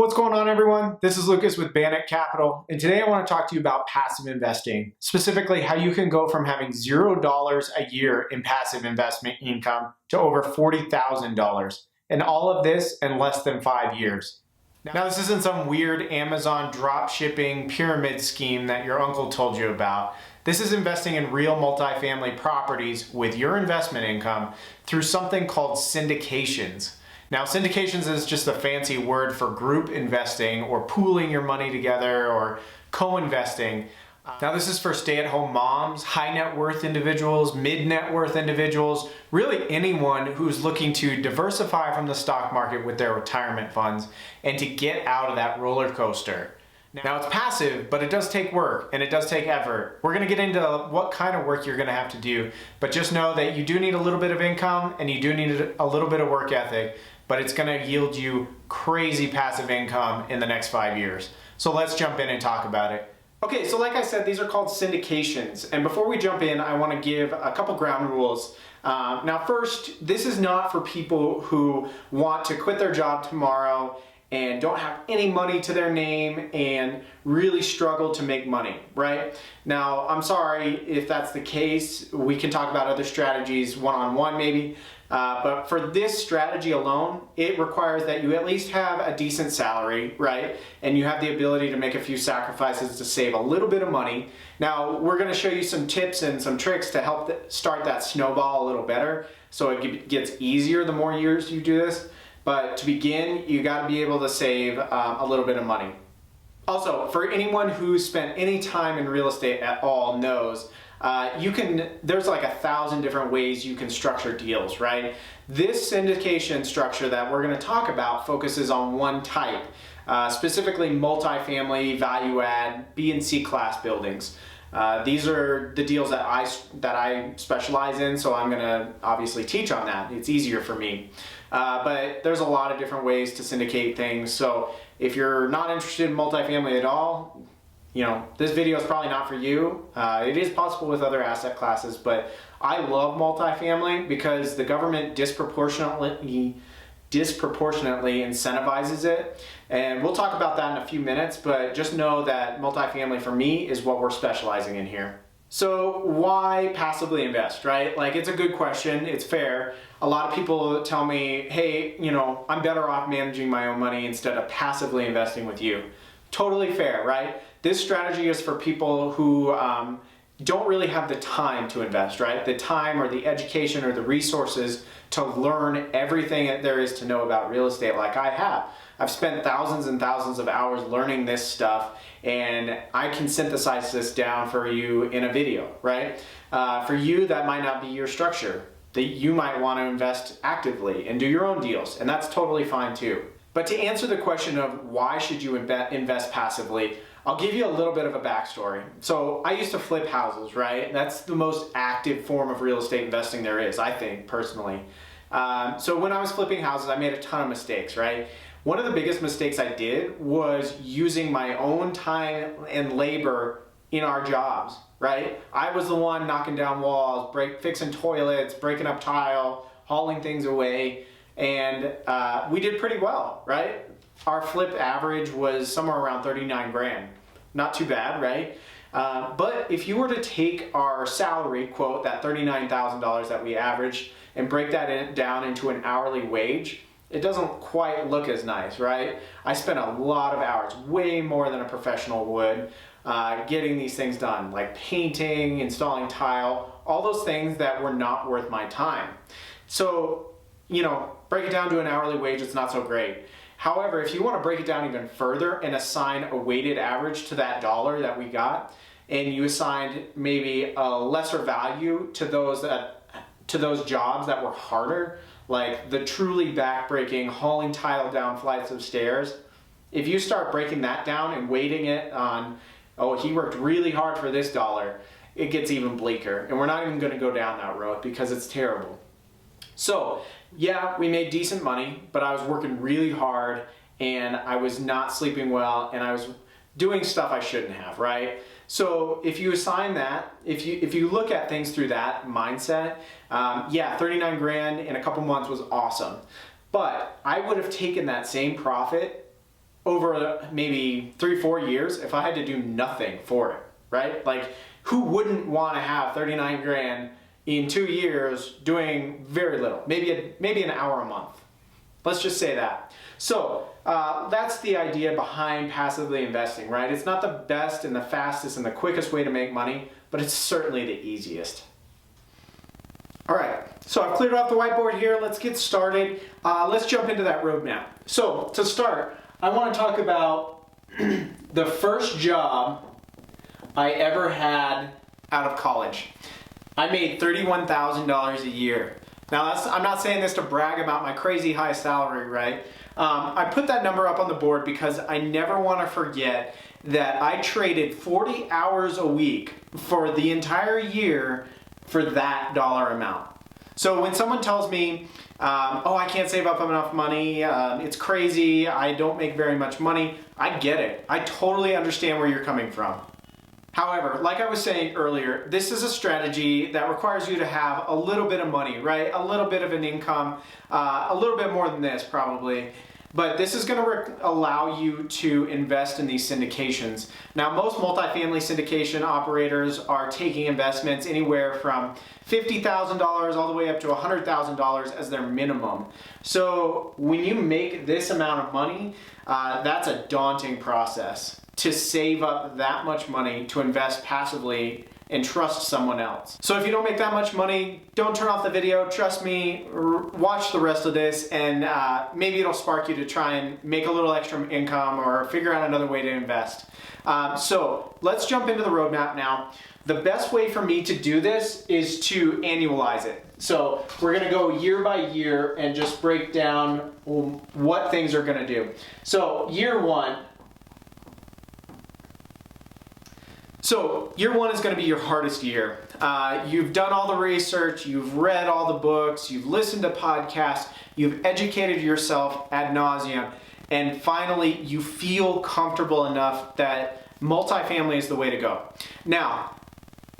What's going on, everyone? This is Lucas with Bandit Capital, and today I want to talk to you about passive investing, specifically how you can go from having $0 a year in passive investment income to over $40,000, and all of this in less than 5 years. Now, this isn't some weird Amazon drop shipping pyramid scheme that your uncle told you about. This is investing in real multifamily properties with your investment income through something called syndications. Now, syndications is just a fancy word for group investing or pooling your money together or co-investing. Now, this is for stay-at-home moms, high net worth individuals, mid net worth individuals, really anyone who's looking to diversify from the stock market with their retirement funds and to get out of that roller coaster. Now, it's passive, but it does take work and it does take effort. We're gonna get into what kind of work you're gonna have to do, but just know that you do need a little bit of income and you do need a little bit of work ethic, but it's gonna yield you crazy passive income in the next 5 years. So let's jump in and talk about it. Okay, so like I said, these are called syndications. And before we jump in, I wanna give a couple ground rules. Now first, this is not for people who want to quit their job tomorrow and don't have any money to their name and really struggle to make money, right? Now, I'm sorry if that's the case. We can talk about other strategies one-on-one maybe, but for this strategy alone, it requires that you at least have a decent salary, right? And you have the ability to make a few sacrifices to save a little bit of money. Now, we're gonna show you some tips and some tricks to help start that snowball a little better so it gets easier the more years you do this. But to begin, you gotta be able to save a little bit of money. Also, for anyone who's spent any time in real estate at all knows, there's like 1,000 different ways you can structure deals, right? This syndication structure that we're gonna talk about focuses on one type, specifically multifamily, value add, B and C class buildings. These are the deals that I specialize in, so I'm gonna obviously teach on that. It's easier for me. But there's a lot of different ways to syndicate things. So if you're not interested in multifamily at all, this video is probably not for you. It is possible with other asset classes, but I love multifamily because the government disproportionately incentivizes it. And we'll talk about that in a few minutes, but just know that multifamily for me is what we're specializing in here. So why passively invest, right? Like, it's a good question, it's fair. A lot of people tell me, hey, I'm better off managing my own money instead of passively investing with you. Totally fair, right? This strategy is for people who don't really have the time to invest, right? The time or the education or the resources to learn everything that there is to know about real estate like I have. I've spent thousands and thousands of hours learning this stuff, and I can synthesize this down for you in a video, right? For you, that might not be your structure. That you might want to invest actively and do your own deals, and that's totally fine too. But to answer the question of why should you invest passively, I'll give you a little bit of a backstory. So I used to flip houses, right? That's the most active form of real estate investing there is, I think, personally. So when I was flipping houses, I made a ton of mistakes, right? One of the biggest mistakes I did was using my own time and labor in our jobs, right? I was the one knocking down walls, fixing toilets, breaking up tile, hauling things away, and we did pretty well, right? Our flip average was somewhere around 39 grand. Not too bad, right? But if you were to take our salary, quote, that $39,000 that we averaged, and break that down into an hourly wage, it doesn't quite look as nice, right? I spent a lot of hours, way more than a professional would, getting these things done, like painting, installing tile, all those things that were not worth my time. So, break it down to an hourly wage, it's not so great. However, if you want to break it down even further and assign a weighted average to that dollar that we got, and you assigned maybe a lesser value to those jobs that were harder, like the truly back-breaking, hauling tile down flights of stairs, if you start breaking that down and weighting it on, oh, he worked really hard for this dollar, it gets even bleaker. And we're not even going to go down that road because it's terrible. So, yeah, we made decent money, but I was working really hard and I was not sleeping well and I was doing stuff I shouldn't have, right? So if you assign that, if you look at things through that mindset, yeah, 39 grand in a couple months was awesome. But I would have taken that same profit over maybe 3-4 years if I had to do nothing for it, right? Like, who wouldn't want to have 39 grand in 2 years doing very little, maybe an hour a month? Let's just say that. So that's the idea behind passively investing, right? It's not the best and the fastest and the quickest way to make money, but it's certainly the easiest. All right, so I've cleared off the whiteboard here. Let's get started. Let's jump into that roadmap. So to start, I want to talk about the first job I ever had out of college. I made $31,000 a year. Now, I'm not saying this to brag about my crazy high salary, right? I put that number up on the board because I never want to forget that I traded 40 hours a week for the entire year for that dollar amount. So when someone tells me, oh, I can't save up enough money, it's crazy, I don't make very much money, I get it. I totally understand where you're coming from. However, like I was saying earlier, this is a strategy that requires you to have a little bit of money, right? A little bit of an income, a little bit more than this probably. But this is going to allow you to invest in these syndications. Now, most multifamily syndication operators are taking investments anywhere from $50,000 all the way up to $100,000 as their minimum. So when you make this amount of money, that's a daunting process to save up that much money to invest passively and trust someone else. So if you don't make that much money, don't turn off the video. Trust me, watch the rest of this, and maybe it'll spark you to try and make a little extra income or figure out another way to invest. So let's jump into the roadmap now. The best way for me to do this is to annualize it. So we're gonna go year by year and just break down what things are gonna do. So year one is going to be your hardest year. You've done all the research, you've read all the books, you've listened to podcasts, you've educated yourself ad nauseum, and finally you feel comfortable enough that multifamily is the way to go. Now,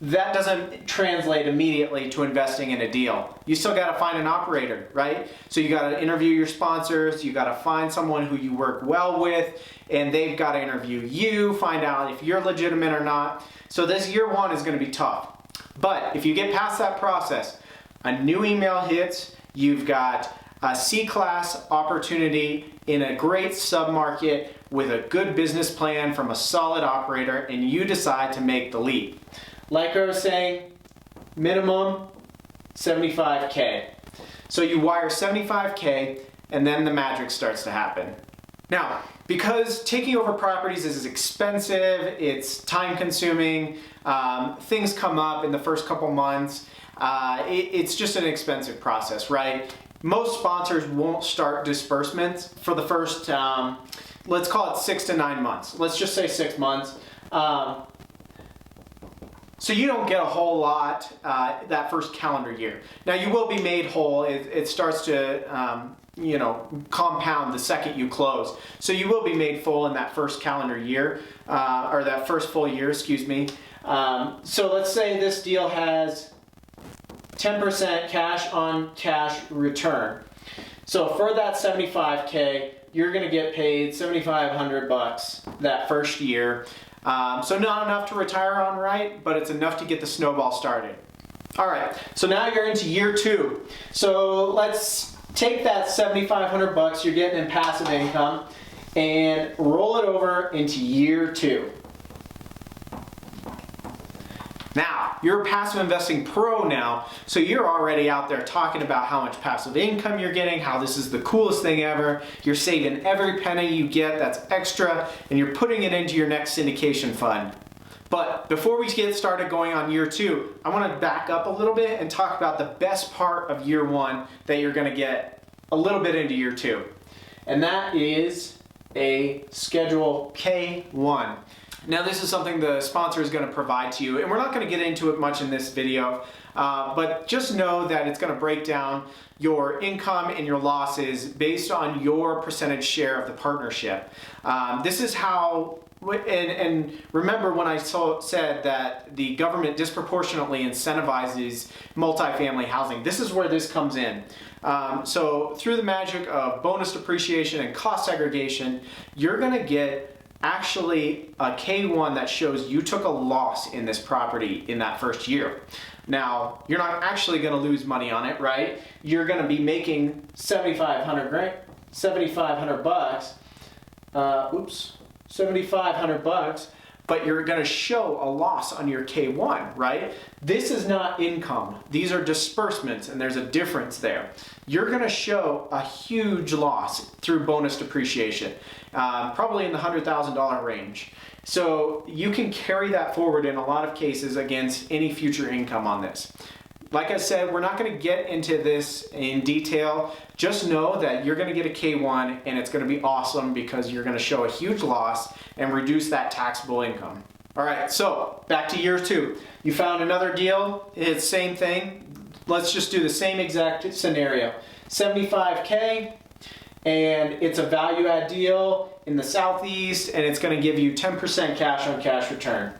that doesn't translate immediately to investing in a deal. You still got to find an operator, right? So you got to interview your sponsors, you got to find someone who you work well with, and they've got to interview you, find out if you're legitimate or not. So this year one is going to be tough. But if you get past that process, a new email hits, you've got a C-class opportunity in a great submarket with a good business plan from a solid operator, and you decide to make the leap. Like I was saying, minimum 75K. So you wire 75K and then the magic starts to happen. Now, because taking over properties is expensive, it's time consuming, things come up in the first couple months, it's just an expensive process, right? Most sponsors won't start disbursements for the first, let's call it 6 to 9 months. Let's just say 6 months. So you don't get a whole lot that first calendar year. Now you will be made whole. It starts to compound the second you close. So you will be made full in that first calendar year, or that first full year, excuse me. So let's say this deal has 10% cash on cash return. So for that 75K, you're gonna get paid $7,500 that first year. So not enough to retire on, right? But it's enough to get the snowball started. All right, so now you're into year two. So let's take that $7,500 you're getting in passive income and roll it over into year two. Now, you're a passive investing pro now, so you're already out there talking about how much passive income you're getting, how this is the coolest thing ever. You're saving every penny you get that's extra, and you're putting it into your next syndication fund. But before we get started going on year two, I want to back up a little bit and talk about the best part of year one that you're going to get a little bit into year two. And that is a Schedule K-1. Now this is something the sponsor is going to provide to you, and we're not going to get into it much in this video, but just know that it's going to break down your income and your losses based on your percentage share of the partnership. This is how and remember when I said that the government disproportionately incentivizes multifamily housing, this is where this comes in. So through the magic of bonus depreciation and cost segregation, you're going to get actually a K1 that shows you took a loss in this property in that first year. Now, you're not actually going to lose money on it, right? You're going to be making $7,500 bucks. 7,500 bucks, but you're going to show a loss on your K1, right? This is not income. These are disbursements, and there's a difference there. You're going to show a huge loss through bonus depreciation, probably in the $100,000 range. So you can carry that forward in a lot of cases against any future income on this. Like I said, we're not going to get into this in detail. Just know that you're going to get a K1 and it's going to be awesome because you're going to show a huge loss and reduce that taxable income. All right, so back to year 2. You found another deal. It's same thing. Let's just do the same exact scenario. $75K, and it's a value add deal in the Southeast, and it's going to give you 10% cash on cash return.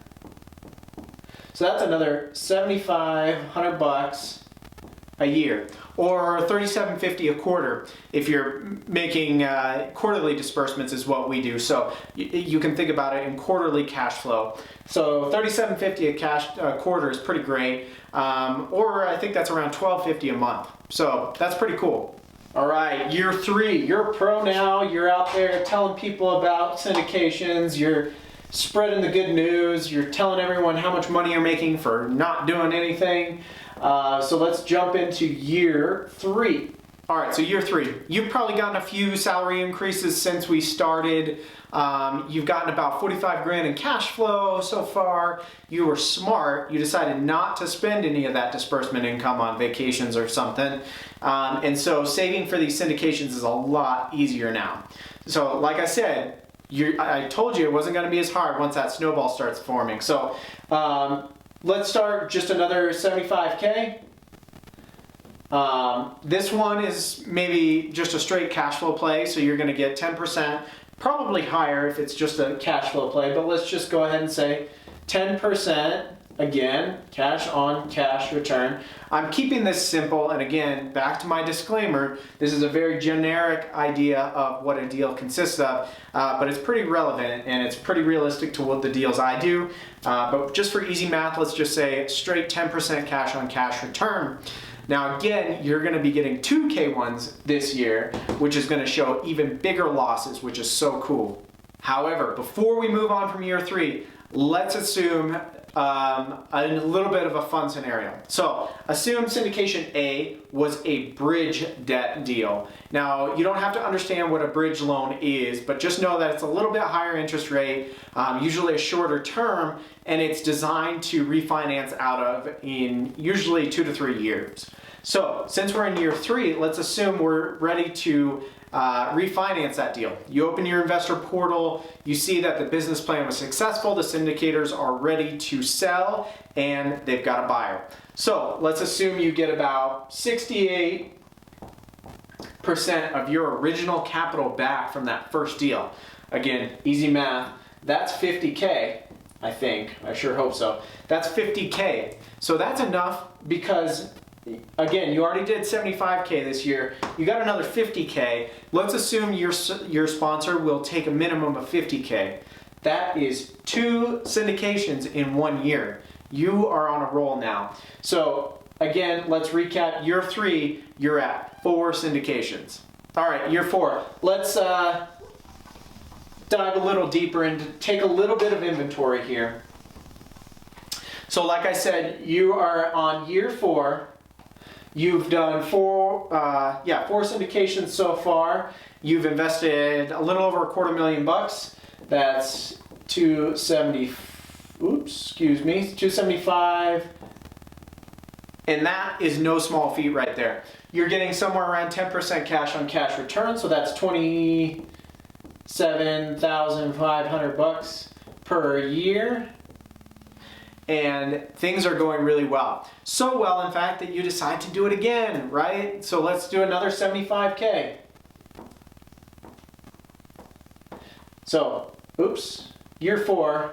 So that's another $7,500 bucks a year, or $3,750 a quarter if you're making quarterly disbursements is what we do. So you can think about it in quarterly cash flow. So $3,750 a quarter is pretty great, or I think that's around $1,250 a month. So that's pretty cool. All right, year 3, you're a pro now. You're out there telling people about syndications. You're spreading the good news. You're telling everyone how much money you're making for not doing anything. So let's jump into year 3. All right, so year 3. You've probably gotten a few salary increases since we started. You've gotten about 45 grand in cash flow so far. You were smart. You decided not to spend any of that disbursement income on vacations or something. And so saving for these syndications is a lot easier now. So like I said, I told you it wasn't going to be as hard once that snowball starts forming. So let's start just another $75K. This one is maybe just a straight cash flow play, so you're going to get 10%, probably higher if it's just a cash flow play, but let's just go ahead and say 10%. Again, cash on cash return. I'm keeping this simple, and again, back to my disclaimer, this is a very generic idea of what a deal consists of, but it's pretty relevant and it's pretty realistic to what the deals I do. But just for easy math, let's just say straight 10% cash on cash return. Now again, you're going to be getting 2 K1s this year, which is going to show even bigger losses, which is so cool. However, before we move on from year 3, let's assume a little bit of a fun scenario. So assume syndication A was a bridge debt deal. Now you don't have to understand what a bridge loan is, but just know that it's a little bit higher interest rate, usually a shorter term, and it's designed to refinance out of in usually 2 to 3 years. So since we're in year 3, let's assume we're ready to refinance that deal. You open your investor portal, you see that the business plan was successful, the syndicators are ready to sell, and they've got a buyer. So let's assume you get about 68% of your original capital back from that first deal. Again, easy math, that's 50K, I think. I sure hope so. That's 50K. So that's enough because again, you already did 75K this year. You got another 50K. Let's assume your sponsor will take a minimum of 50K. That is 2 syndications in 1 year. You are on a roll now. So again, let's recap. Year 3, you're at 4 syndications. All right, year 4. Let's dive a little deeper and take a little bit of inventory here. So like I said, you are on year 4. You've done 4 syndications so far. You've invested a little over $250,000 bucks. That's 275. And that is no small feat right there. You're getting somewhere around 10% cash on cash return, so that's $27,500 bucks per year. And things are going really well. So well, in fact, that you decide to do it again, right? So let's do another 75K. So, year 4,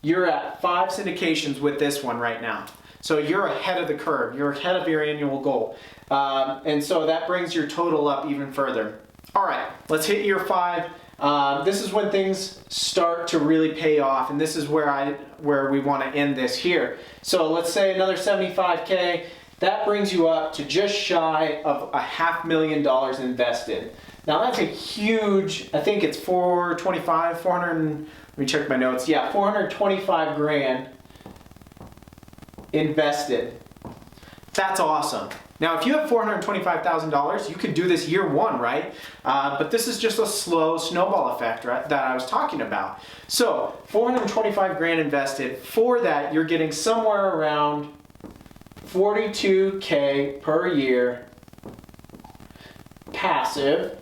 you're at 5 syndications with this one right now. So you're ahead of the curve. You're ahead of your annual goal. And so that brings your total up even further. All right, let's hit year 5. This is when things start to really pay off, and this is where we want to end this here. So let's say another $75K. That brings you up to just shy of $500,000 invested. Now that's a huge, I think it's 425, 400, let me check my notes. Yeah, 425 grand invested. That's awesome. Now, if you have $425,000, you could do this year 1, right? But this is just a slow snowball effect, right, that I was talking about. So 425 grand invested. For that, you're getting somewhere around 42K per year passive.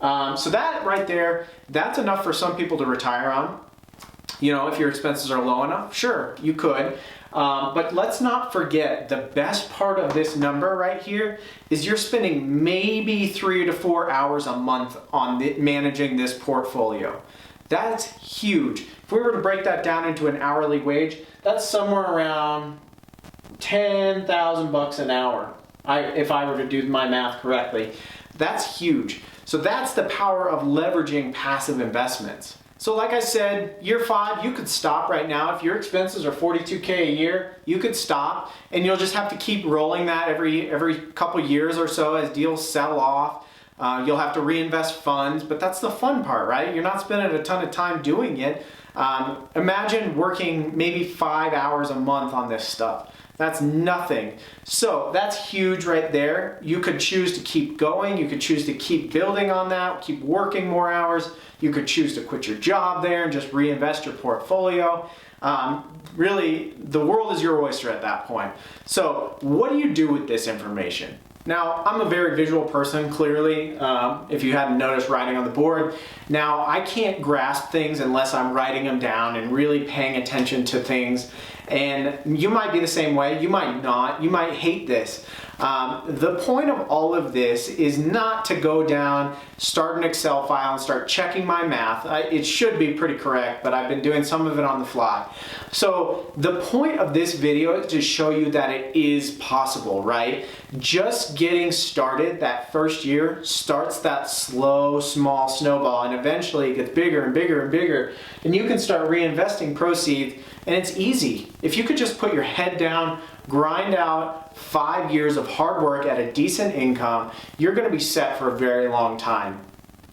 So that right there, that's enough for some people to retire on. You know, if your expenses are low enough, sure, you could. But let's not forget, the best part of this number right here is you're spending maybe 3 to 4 hours a month on managing this portfolio. That's huge. If we were to break that down into an hourly wage, that's somewhere around $10,000 an hour, if I were to do my math correctly. That's huge. So that's the power of leveraging passive investments. So like I said, year 5, you could stop right now. If your expenses are $42K a year, you could stop, and you'll just have to keep rolling that every couple years or so as deals sell off. You'll have to reinvest funds, but that's the fun part, right? You're not spending a ton of time doing it. Imagine working maybe 5 hours a month on this stuff. That's nothing. So that's huge right there. You could choose to keep going. You could choose to keep building on that, keep working more hours. You could choose to quit your job there and just reinvest your portfolio. Really, the world is your oyster at that point. So what do you do with this information? Now, I'm a very visual person, clearly, if you hadn't noticed writing on the board. Now, I can't grasp things unless I'm writing them down and really paying attention to things. And you might be the same way, you might not, you might hate this. The point of all of this is not to go down, start an Excel file and start checking my math. It should be pretty correct, but I've been doing some of it on the fly. So the point of this video is to show you that it is possible, right? Just getting started that first year starts that slow, small snowball, and eventually it gets bigger and bigger and bigger, and you can start reinvesting proceeds, and it's easy. If you could just put your head down, grind out 5 years of hard work at a decent income, you're gonna be set for a very long time.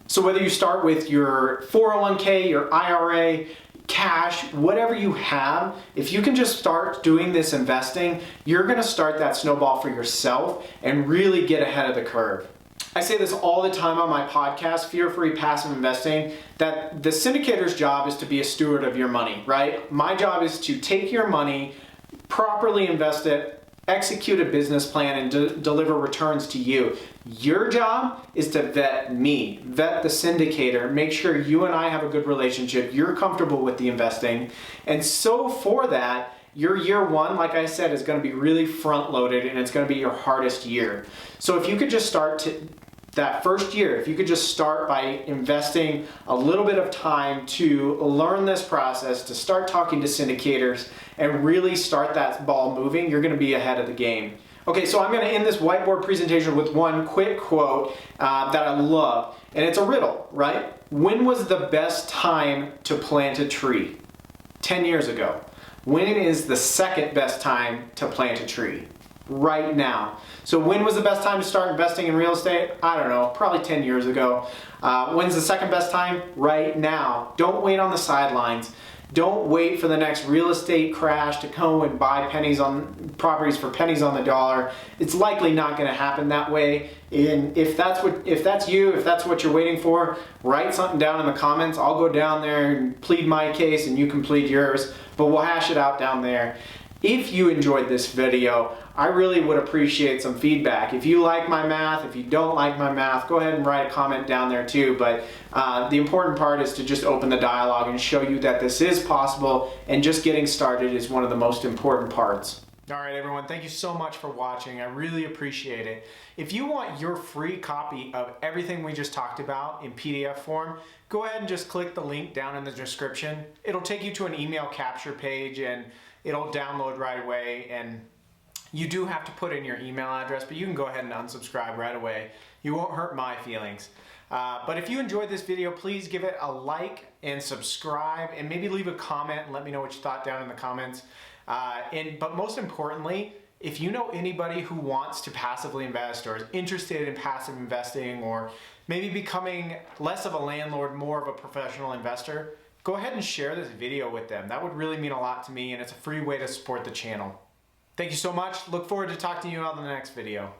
So whether you start with your 401k, your IRA, cash, whatever you have, if you can just start doing this investing, you're gonna start that snowball for yourself and really get ahead of the curve. I say this all the time on my podcast, Fear-Free Passive Investing, that the syndicator's job is to be a steward of your money, right? My job is to take your money, properly invest it, execute a business plan, and deliver returns to you. Your job is to vet me, vet the syndicator, make sure you and I have a good relationship, you're comfortable with the investing. And so for that, your year 1, like I said, is going to be really front loaded, and it's going to be your hardest year. So if you could just start that first year, if you could just start by investing a little bit of time to learn this process, to start talking to syndicators and really start that ball moving, you're going to be ahead of the game. Okay, so I'm going to end this whiteboard presentation with one quick quote that I love, and it's a riddle, right? When was the best time to plant a tree? 10 years ago. When is the second best time to plant a tree? Right now. So when was the best time to start investing in real estate? I don't know, probably 10 years ago. When's the second best time? Right now. Don't wait on the sidelines. Don't wait for the next real estate crash to go and buy properties for pennies on the dollar. It's likely not going to happen that way. And if that's what you're waiting for, write something down in the comments. I'll go down there and plead my case, and you can plead yours. But we'll hash it out down there. If you enjoyed this video, I really would appreciate some feedback. If you like my math, if you don't like my math, go ahead and write a comment down there too. But the important part is to just open the dialogue and show you that this is possible, and just getting started is one of the most important parts. All right, everyone, thank you so much for watching. I really appreciate it. If you want your free copy of everything we just talked about in PDF form, go ahead and just click the link down in the description. It'll take you to an email capture page and it'll download right away. And you do have to put in your email address, but you can go ahead and unsubscribe right away. You won't hurt my feelings. But if you enjoyed this video, please give it a like and subscribe, and maybe leave a comment and let me know what you thought down in the comments. But most importantly, if you know anybody who wants to passively invest or is interested in passive investing or maybe becoming less of a landlord, more of a professional investor, go ahead and share this video with them. That would really mean a lot to me, and it's a free way to support the channel. Thank you so much. Look forward to talking to you on the next video.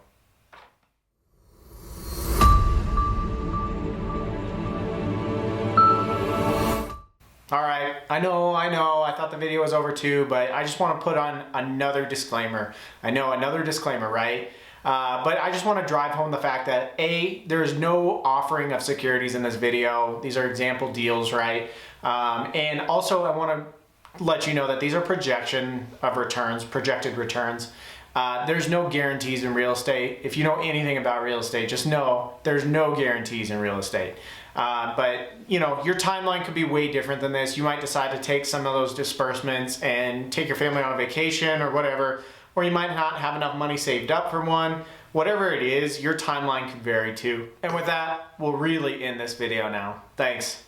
All right, I know, I thought the video was over too, but I just want to put on another disclaimer. I know, another disclaimer, right? But I just want to drive home the fact that A, there is no offering of securities in this video. These are example deals, right? And also I want to let you know that these are projection of returns, projected returns. There's no guarantees in real estate. If you know anything about real estate, just know there's no guarantees in real estate. But you know, your timeline could be way different than this. You might decide to take some of those disbursements and take your family on a vacation or whatever, or you might not have enough money saved up for one. Whatever it is, your timeline could vary too. And with that, we'll really end this video now. Thanks.